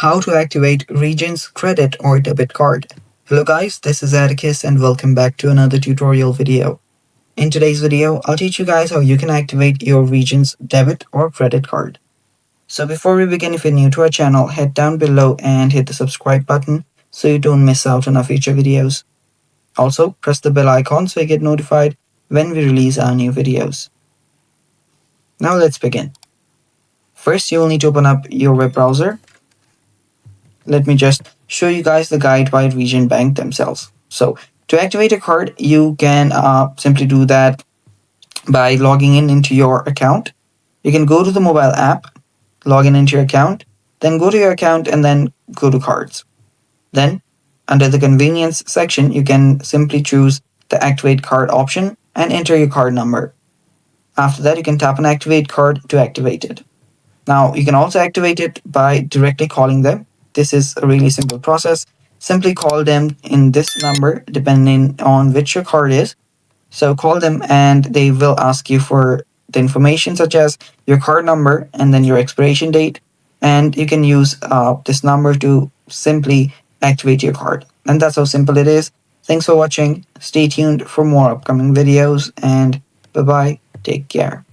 How to activate Regions credit or debit card. Hello guys, this is Atticus and welcome back to another tutorial video. In today's video, I'll teach you guys how you can activate your Regions debit or credit card. So before we begin, if you're new to our channel, head down below and hit the subscribe button so you don't miss out on our future videos. Also, press the bell icon so you get notified when we release our new videos. Now let's begin. First, you will need to open up your web browser. Let me just show you guys the guide by Region Bank themselves. So to activate a card, you can simply do that by logging into your account. You can go to the mobile app, log into your account, then go to your account and then go to cards. Then under the convenience section, you can simply choose the activate card option and enter your card number. After that, you can tap on activate card to activate it. Now you can also activate it by directly calling them. This is a really simple process. Simply call them in this number depending on which your card is. So call them and they will ask you for the information such as your card number and then your expiration date. And you can use this number to simply activate your card. And that's how simple it is. Thanks for watching. Stay tuned for more upcoming videos and bye-bye. Take care.